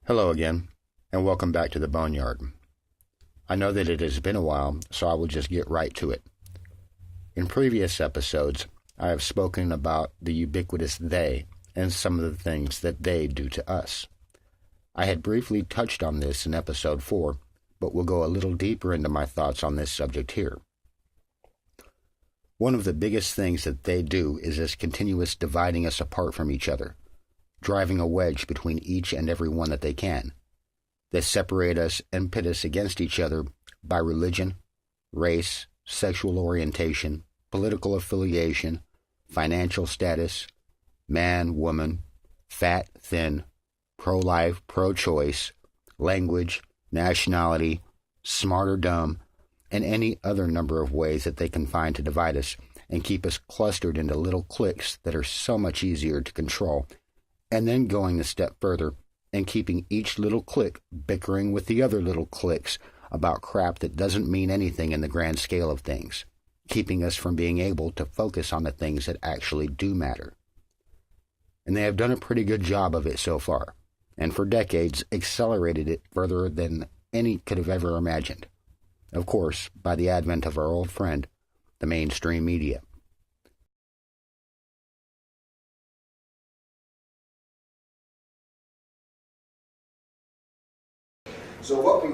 Hello again, and welcome back to the Boneyard. I know that it has been a while, so I will just get right to it. In previous episodes, I have spoken about the ubiquitous they and some of the things that they do to us. I had briefly touched on this in episode 4, but will go a little deeper into my thoughts on this subject here. One of the biggest things that they do is this continuous dividing us apart from each other, driving a wedge between each and every one that they can. They separate us and pit us against each other by religion, race, sexual orientation, political affiliation, financial status, man, woman, fat, thin, pro-life, pro-choice, language, nationality, smart or dumb, and any other number of ways that they can find to divide us and keep us clustered into little cliques that are so much easier to control, and then going a step further and keeping each little clique bickering with the other little cliques about crap that doesn't mean anything in the grand scale of things, keeping us from being able to focus on the things that actually do matter. And they have done a pretty good job of it so far, and for decades accelerated it further than any could have ever imagined. Of course, by the advent of our old friend, the mainstream media. So what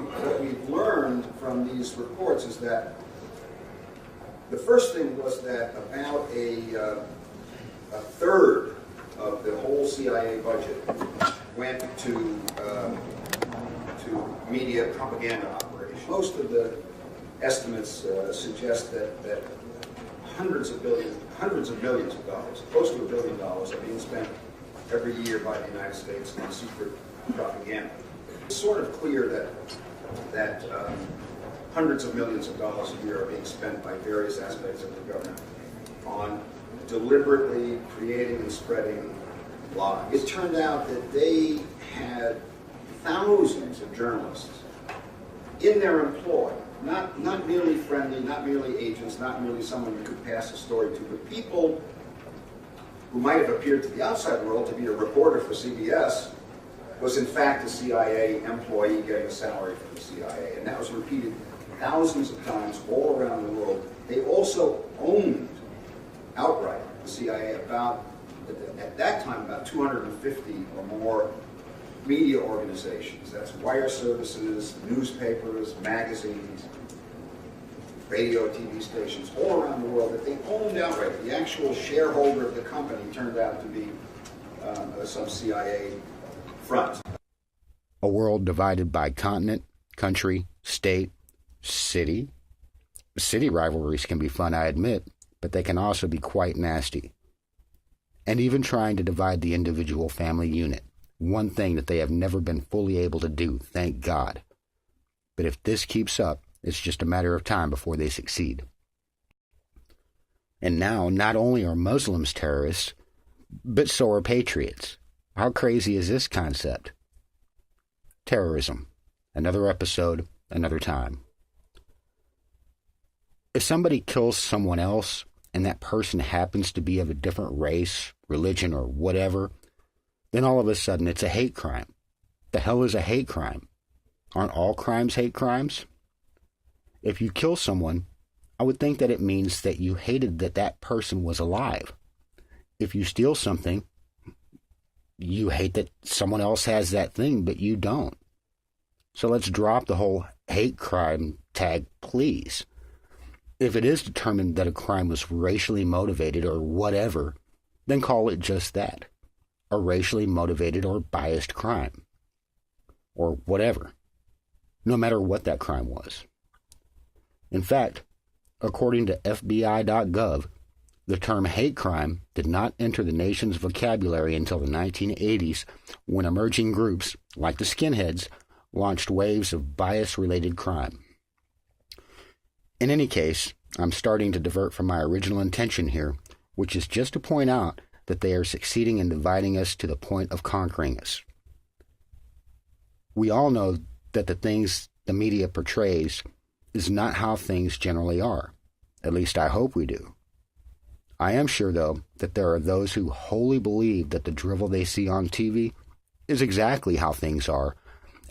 we've learned from these reports is that the first thing was that about a third of the whole CIA budget went to media propaganda operations. Most of the estimates suggest that hundreds of millions of dollars, close to $1 billion, are being spent every year by the United States on secret propaganda. It's sort of clear that hundreds of millions of dollars a year are being spent by various aspects of the government on deliberately creating and spreading lies. It turned out that they had thousands of journalists in their employ, not merely friendly, not merely agents, not merely someone you could pass a story to, but people who might have appeared to the outside world to be a reporter for CBS was in fact a CIA employee getting a salary from the CIA, and that was repeated thousands of times all around the world. They also owned outright the CIA at that time, about 250 or more media organizations. That's wire services, newspapers, magazines, radio, TV stations, all around the world that they owned outright. The actual shareholder of the company turned out to be some CIA front. A world divided by continent, country, state, city. City rivalries can be fun, I admit, but they can also be quite nasty. And even trying to divide the individual family unit, one thing that they have never been fully able to do, thank God. But if this keeps up, it's just a matter of time before they succeed. And now, not only are Muslims terrorists, but so are patriots. How crazy is this concept? Terrorism. Another episode, another time. If somebody kills someone else, and that person happens to be of a different race, religion, or whatever, then all of a sudden it's a hate crime. The hell is a hate crime? Aren't all crimes hate crimes? If you kill someone, I would think that it means that you hated that that person was alive. If you steal something, you hate that someone else has that thing, but you don't. So let's drop the whole hate crime tag, please. If it is determined that a crime was racially motivated or whatever, then call it just that. A racially motivated or biased crime. Or whatever. No matter what that crime was. In fact, according to FBI.gov, the term hate crime did not enter the nation's vocabulary until the 1980s, when emerging groups, like the skinheads, launched waves of bias-related crime. In any case, I'm starting to divert from my original intention here, which is just to point out that they are succeeding in dividing us to the point of conquering us. We all know that the things the media portrays is not how things generally are. At least I hope we do. I am sure, though, that there are those who wholly believe that the drivel they see on TV is exactly how things are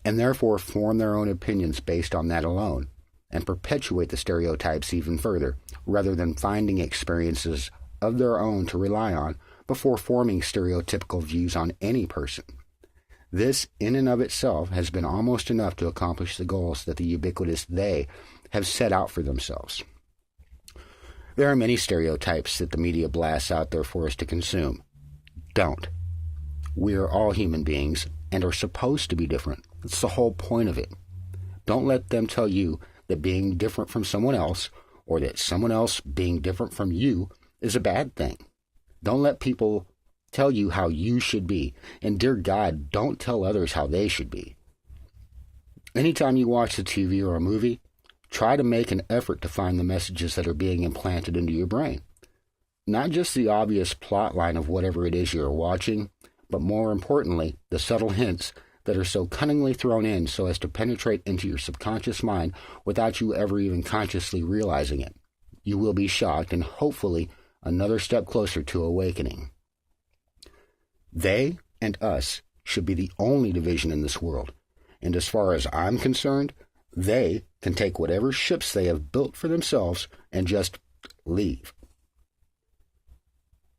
and therefore form their own opinions based on that alone, and perpetuate the stereotypes even further, rather than finding experiences of their own to rely on before forming stereotypical views on any person. This, in and of itself, has been almost enough to accomplish the goals that the ubiquitous they have set out for themselves. There are many stereotypes that the media blasts out there for us to consume. Don't. We are all human beings and are supposed to be different. That's the whole point of it. Don't let them tell you that being different from someone else, or that someone else being different from you, is a bad thing. Don't let people tell you how you should be. And dear God, don't tell others how they should be. Anytime you watch a TV or a movie, try to make an effort to find the messages that are being implanted into your brain. Not just the obvious plot line of whatever it is you're watching, but more importantly, the subtle hints that are so cunningly thrown in so as to penetrate into your subconscious mind without you ever even consciously realizing it. You will be shocked and hopefully another step closer to awakening. They and us should be the only division in this world, and as far as I'm concerned, they can take whatever ships they have built for themselves and just leave.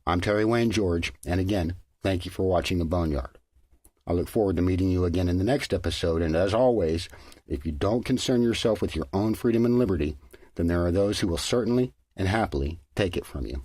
I'm Terry Wayne George, and again, thank you for watching The Boneyard. I look forward to meeting you again in the next episode, and as always, if you don't concern yourself with your own freedom and liberty, then there are those who will certainly and happily take it from you.